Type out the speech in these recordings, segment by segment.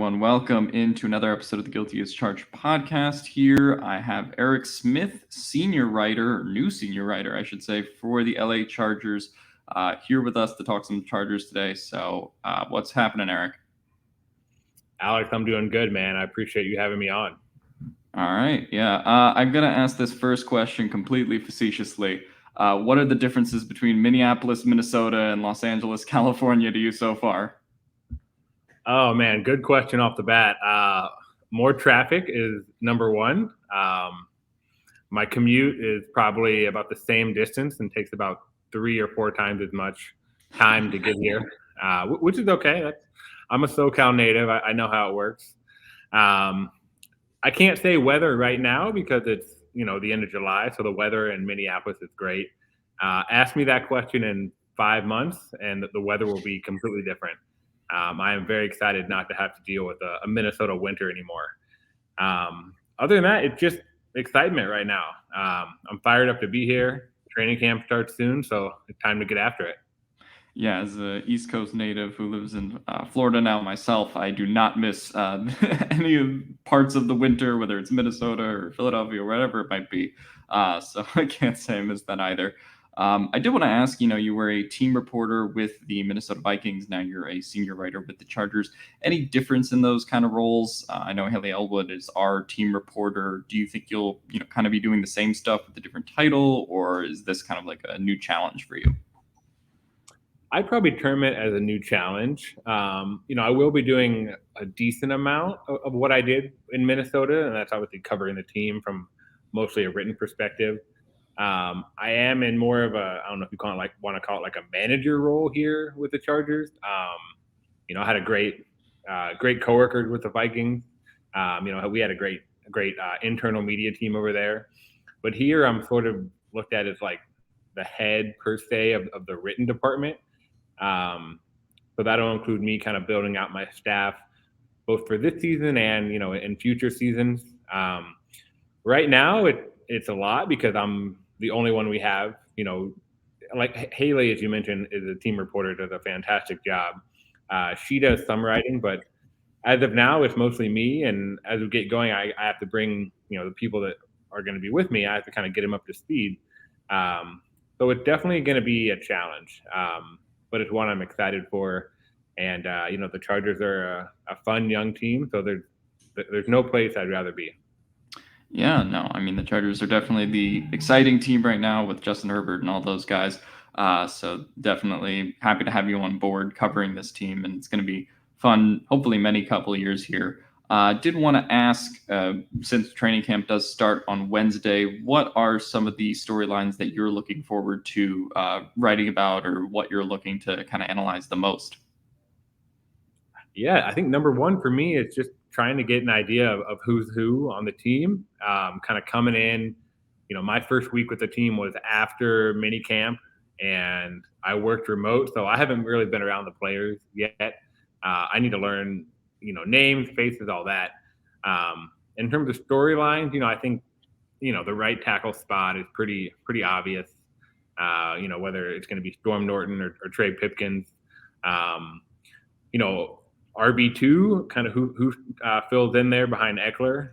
everyone. Welcome into another episode of the Guilty as Charged podcast. Here I have Eric Smith, new senior writer, I should say, for the LA Chargers, here with us to talk some Chargers today. So what's happening, Eric? Alex, I'm doing good, man. I appreciate you having me on. All right. Yeah. I'm going to ask this first question completely facetiously. What are the differences between Minneapolis, Minnesota, and Los Angeles, California to you so far? Oh, man, good question off the bat. More traffic is number one. My commute is probably about the same distance and takes about 3 or 4 times as much time to get here, which is okay. I'm a SoCal native. I know how it works. I can't say weather right now because it's the end of July, so the weather in Minneapolis is great. Ask me that question in 5 months, and the weather will be completely different. I am very excited not to have to deal with a Minnesota winter anymore. Other than that, it's just excitement right now. I'm fired up to be here. Training camp starts soon, so it's time to get after it. Yeah, as an East Coast native who lives in Florida now myself, I do not miss any parts of the winter, whether it's Minnesota or Philadelphia or whatever it might be. So I can't say I miss that either. I did want to ask, you were a team reporter with the Minnesota Vikings. Now you're a senior writer with the Chargers. Any difference in those kind of roles? I know Haley Elwood is our team reporter. Do you think you'll, kind of be doing the same stuff with a different title, or is this kind of like a new challenge for you? I'd probably term it as a new challenge. I will be doing a decent amount of what I did in Minnesota, and that's obviously covering the team from mostly a written perspective. I am in more of I don't know if you want to call it like a manager role here with the Chargers. I had a great coworkers with the Vikings. We had a great internal media team over there, but here I'm sort of looked at as like the head per se of the written department. So that'll include me kind of building out my staff both for this season and in future seasons. Right now it's a lot because I'm the only one we have. Like Haley, as you mentioned, is a team reporter, does a fantastic job. She does some writing, but as of now, it's mostly me. And as we get going, I have to bring the people that are going to be with me. I have to kind of get them up to speed. So it's definitely going to be a challenge. But it's one I'm excited for. And the Chargers are a fun young team, so there's no place I'd rather be. Yeah, no, I mean the Chargers are definitely the exciting team right now with Justin Herbert and all those guys. So definitely happy to have you on board covering this team, and it's going to be fun. Hopefully, many couple of years here. Did want to ask, since training camp does start on Wednesday, what are some of the storylines that you're looking forward to writing about, or what you're looking to kind of analyze the most? Yeah, I think number one for me is just trying to get an idea of who's who on the team. Kind of coming in, my first week with the team was after mini camp, and I worked remote, so I haven't really been around the players yet. I need to learn names, faces, all that. In terms of storylines, I think, the right tackle spot is pretty obvious. Whether it's going to be Storm Norton or Trey Pipkins. RB2, kind of who fills in there behind Eckler.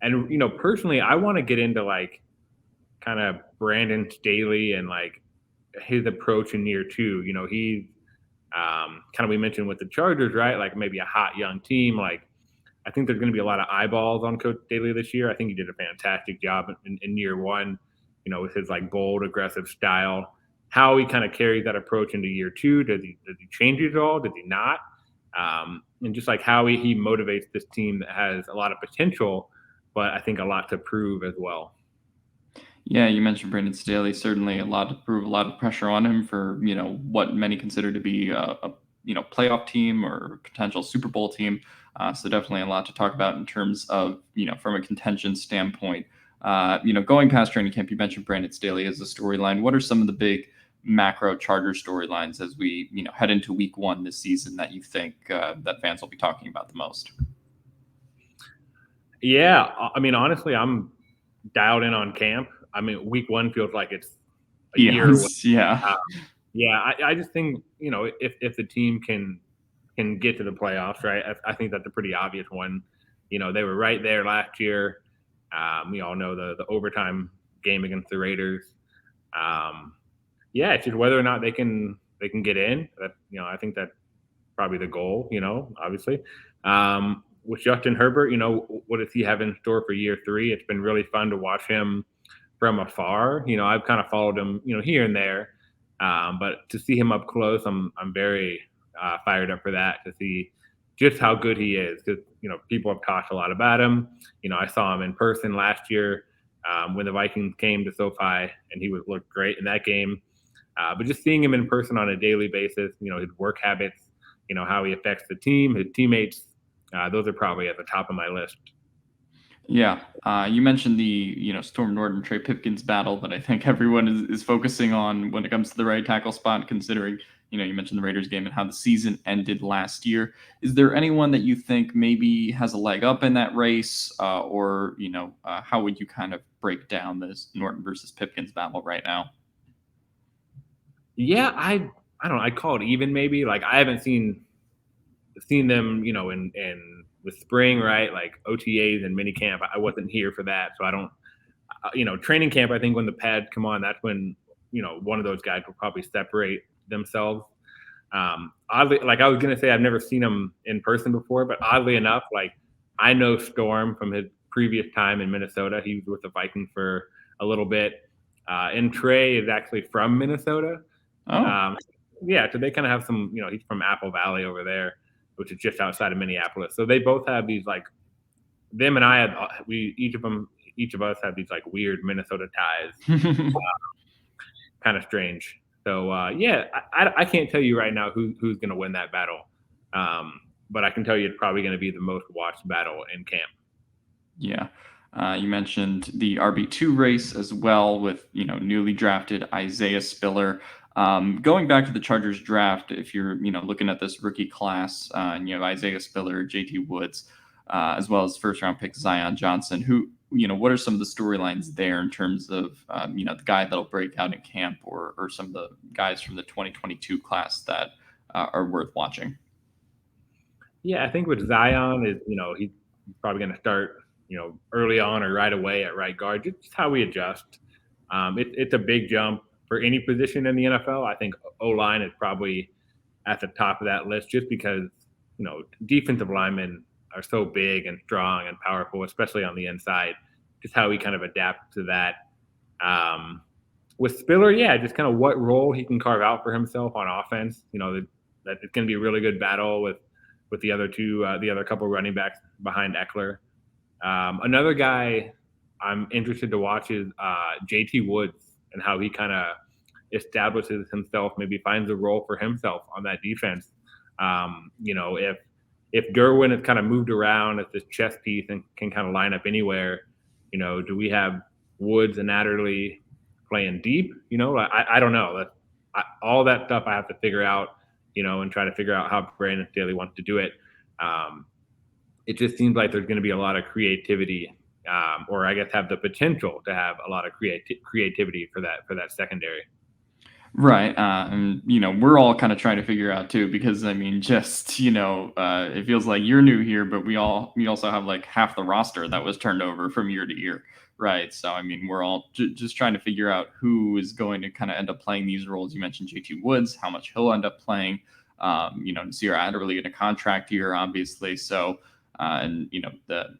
And personally, I want to get into like kind of Brandon Staley and like his approach in year two. He's kind of, we mentioned with the Chargers, right? Like maybe a hot young team. Like I think there's going to be a lot of eyeballs on Coach Staley this year. I think he did a fantastic job in year one, with his like bold, aggressive style. How he kind of carries that approach into year two. Does he change it at all? Does he not? And just like how he motivates this team that has a lot of potential, but I think a lot to prove as well. Yeah, you mentioned Brandon Staley. Certainly, a lot to prove, a lot of pressure on him for what many consider to be a playoff team or potential Super Bowl team. So definitely a lot to talk about in terms of from a contention standpoint. Going past training camp, you mentioned Brandon Staley as a storyline. What are some of the big macro Charger storylines as we head into week one this season that you think that fans will be talking about the most? Yeah, I mean, honestly, I'm dialed in on camp. I mean, week one feels like it's a year away. Yeah. I just think if the team can can get to the playoffs, right? I think that's a pretty obvious one. They were right there last year. We all know the overtime game against the Raiders. Yeah, it's just whether or not they can get in. That I think that's probably the goal. Obviously. With Justin Herbert, what does he have in store for year 3? It's been really fun to watch him from afar. I've kind of followed him, here and there, but to see him up close, I'm very fired up for that, to see just how good he is. Because people have talked a lot about him. I saw him in person last year when the Vikings came to SoFi, and he looked great in that game. But just seeing him in person on a daily basis, his work habits, how he affects the team, his teammates, those are probably at the top of my list. Yeah, you mentioned the Storm Norton Trey Pipkins battle that I think everyone is focusing on when it comes to the right tackle spot, considering you mentioned the Raiders game and how the season ended last year. Is there anyone that you think maybe has a leg up in that race, or how would you kind of break down this Norton versus Pipkins battle right now? Yeah, I don't know. I call it even, maybe. Like, I haven't seen them, in the spring, right? Like OTAs and minicamp. I wasn't here for that, so I don't. Training camp. I think when the pads come on, that's when one of those guys will probably separate themselves. Oddly, like I was gonna say, I've never seen him in person before, but oddly enough, like I know Storm from his previous time in Minnesota. He was with the Vikings for a little bit, and Trey is actually from Minnesota. Oh, Um, yeah, so they kind of have some. He's from Apple Valley over there, which is just outside of Minneapolis. So they both have these, like, them and I have each of us have these like weird Minnesota ties. Kind of strange. So yeah, I can't tell you right now who's going to win that battle, but I can tell you it's probably going to be the most watched battle in camp. yeah. You mentioned the RB2 race as well with newly drafted Isaiah Spiller. Going back to the Chargers draft, if you're looking at this rookie class, and you have Isaiah Spiller, JT Woods, as well as first round pick Zion Johnson, who what are some of the storylines there in terms of the guy that'll break out in camp, or some of the guys from the 2022 class that are worth watching? Yeah, I think with Zion is he's probably going to start early on or right away at right guard. Just how we adjust. It's a big jump for any position in the NFL. I think O line is probably at the top of that list, just because defensive linemen are so big and strong and powerful, especially on the inside. Just how he kind of adapts to that. With Spiller, yeah, just kind of what role he can carve out for himself on offense. That it's going to be a really good battle with the other the other couple running backs behind Eckler. Another guy I'm interested to watch is JT Woods, and how he kind of establishes himself, maybe finds a role for himself on that defense. If Derwin has kind of moved around as this chess piece and can kind of line up anywhere, do we have Woods and Adderley playing deep? I don't know. All that stuff I have to figure out, and try to figure out how Brandon Staley wants to do it. It just seems like there's going to be a lot of creativity, or I guess have the potential to have a lot of creativity for that secondary. Right. And, we're all kind of trying to figure out too, because I mean, just, it feels like you're new here, but we also have like half the roster that was turned over from year to year. Right. So, I mean, we're all just trying to figure out who is going to kind of end up playing these roles. You mentioned JT Woods, how much he'll end up playing. Nasir Adderley in a contract year, obviously. So, and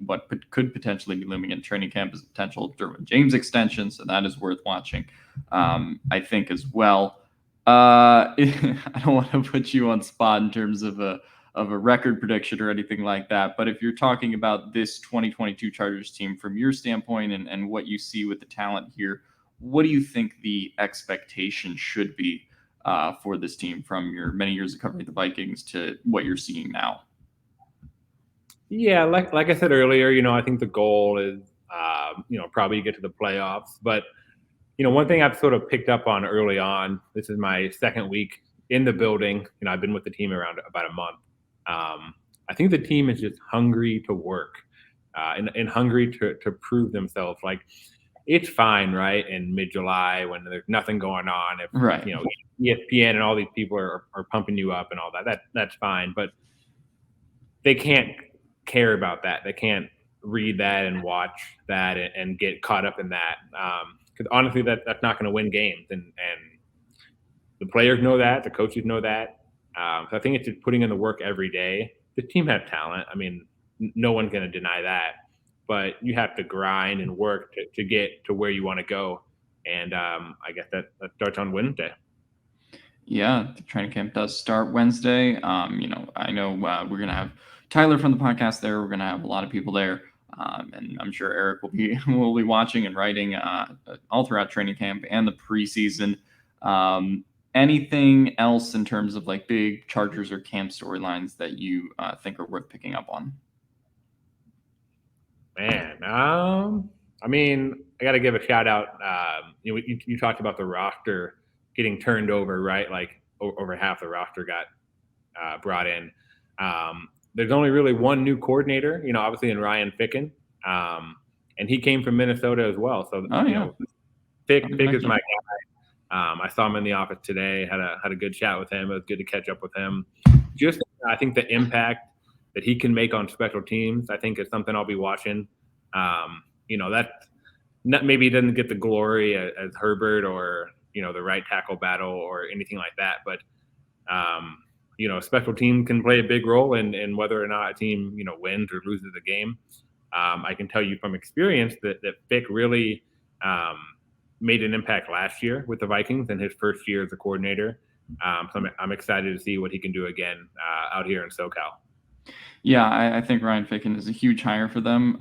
what could potentially be looming in training camp is a potential Derwin James extension, so that is worth watching. I think as well. I don't want to put you on spot in terms of a record prediction or anything like that, but if you're talking about this 2022 Chargers team from your standpoint, and what you see with the talent here, what do you think the expectation should be for this team from your many years of covering the Vikings to what you're seeing now? Yeah, like I said earlier, I think the goal is, probably get to the playoffs. But one thing I've sort of picked up on early on. This is my second week in the building. I've been with the team around about a month. I think the team is just hungry to work, and hungry to prove themselves. Like, it's fine, right, in mid-July when there's nothing going on. If Right. ESPN and all these people are pumping you up and all that, that's fine. But they can't care about that. They can't read that and watch that and get caught up in that. Because honestly, that's not going to win games, and the players know that, the coaches know that. So I think it's just putting in the work every day. The team has talent. I mean, no one's going to deny that, but you have to grind and work to get to where you want to go. And I guess that starts on Wednesday. Yeah, the training camp does start Wednesday. I know we're gonna have Tyler from the podcast there. We're gonna have a lot of people there, and I'm sure Eric will be will be watching and writing all throughout training camp and the preseason. Anything else in terms of like big Chargers or camp storylines that you think are worth picking up on? Man, I mean, I got to give a shout out. You talked about the roster getting turned over, right? Like over half the roster got brought in. There's only really one new coordinator, obviously in Ryan Ficken, and he came from Minnesota as well. So Oh yeah, Fick is my guy. I saw him in the office today. Had a good chat with him. It was good to catch up with him. Just I think the impact that he can make on special teams, I think is something I'll be watching. That maybe he doesn't get the glory as Herbert or the right tackle battle or anything like that, but special team can play a big role in whether or not a team wins or loses a game. I can tell you from experience that Fick really made an impact last year with the Vikings in his first year as a coordinator. So I'm excited to see what he can do again out here in SoCal. Yeah, I think Ryan Ficken is a huge hire for them.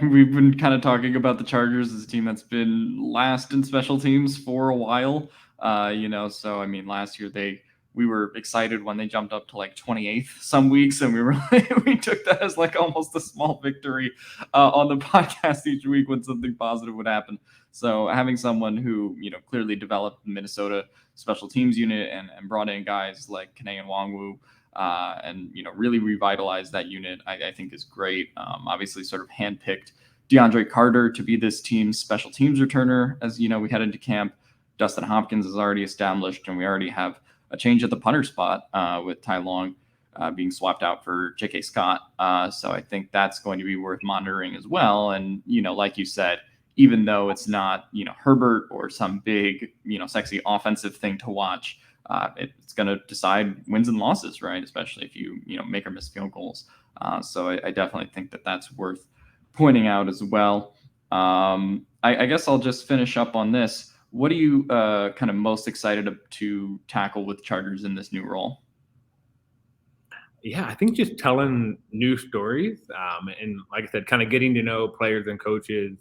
We've been kind of talking about the Chargers as a team that's been last in special teams for a while. So I mean, last year we were excited when they jumped up to like 28th some weeks, and we were we took that as like almost a small victory on the podcast each week when something positive would happen. So having someone who clearly developed the Minnesota special teams unit and brought in guys like Kene and Nwangwu, and really revitalize that unit, I think is great. Obviously, sort of handpicked DeAndre Carter to be this team's special teams returner as we head into camp. Dustin Hopkins is already established, and we already have a change at the punter spot with Ty Long being swapped out for J.K. Scott. So I think that's going to be worth monitoring as well. And like you said, even though it's not Herbert or some big sexy offensive thing to watch, it's going to decide wins and losses, right? Especially if you make or miss field goals. So I definitely think that that's worth pointing out as well. I guess I'll just finish up on this. What are you kind of most excited to tackle with Chargers in this new role? Yeah, I think just telling new stories, and like I said, kind of getting to know players and coaches.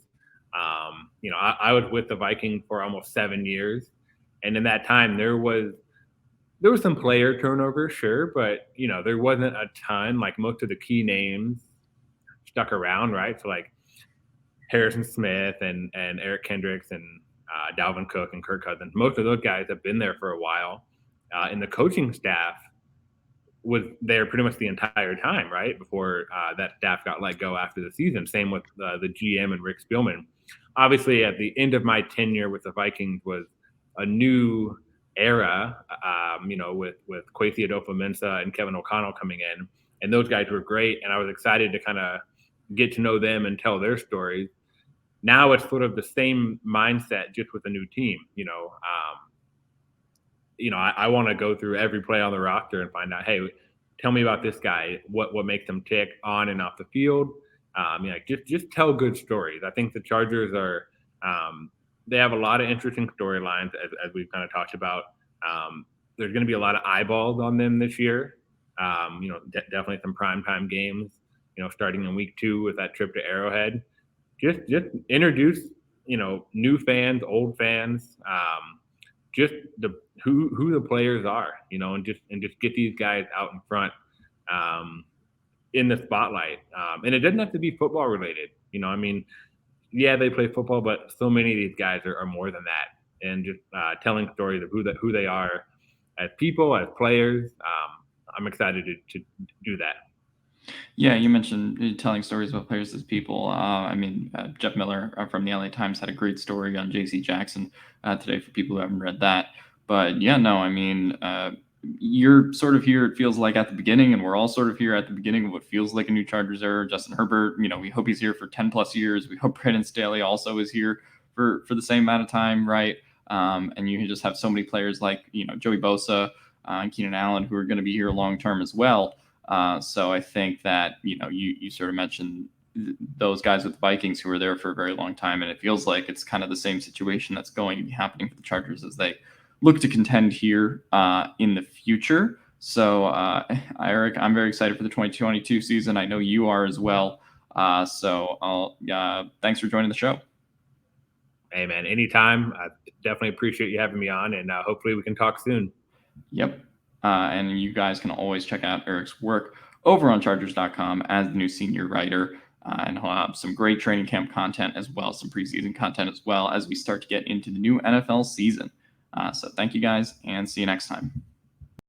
I was with the Vikings for almost 7 years, and in that time there was some player turnover, sure, but there wasn't a ton. Like most of the key names stuck around, right? So like Harrison Smith and Eric Kendricks and Dalvin Cook and Kirk Cousins. Most of those guys have been there for a while, and the coaching staff was there pretty much the entire time, right? Before that staff got let go after the season. Same with the GM and Rick Spielman. Obviously, at the end of my tenure with the Vikings was a new era, with Kwesi Adolfo-Mensah and Kevin O'Connell coming in, and those guys were great, and I was excited to kind of get to know them and tell their stories. Now it's sort of the same mindset, just with a new team. I want to go through every play on the roster and find out, hey, tell me about this guy. What makes them tick on and off the field? Just tell good stories. I think the Chargers are. They have a lot of interesting storylines, as we've kind of talked about. There's going to be a lot of eyeballs on them this year. Definitely some primetime games. Starting in week 2 with that trip to Arrowhead. Just introduce new fans, old fans, just who the players are, and just get these guys out in front, in the spotlight. And it doesn't have to be football related. Yeah, they play football, but so many of these guys are more than that. And just telling stories of who they are as people, as players. I'm excited to do that. Yeah, you mentioned telling stories about players as people. Jeff Miller from the LA Times had a great story on J.C. Jackson today for people who haven't read that. But yeah, no, you're sort of here, it feels like, at the beginning, and we're all sort of here at the beginning of what feels like a new Chargers era. Justin Herbert, we hope he's here for 10 plus years. We hope Brandon Staley also is here for the same amount of time, right? And you just have so many players like, Joey Bosa and Keenan Allen who are going to be here long term as well. So I think that, you sort of mentioned those guys with the Vikings who were there for a very long time, and it feels like it's kind of the same situation that's going to be happening for the Chargers as they look to contend here in the future. So, Eric, I'm very excited for the 2022 season. I know you are as well. Thanks for joining the show. Hey, man, anytime. I definitely appreciate you having me on, and hopefully we can talk soon. Yep. And you guys can always check out Eric's work over on Chargers.com as the new senior writer. And he'll have some great training camp content as well, some preseason content as well as we start to get into the new NFL season. So thank you guys, and see you next time.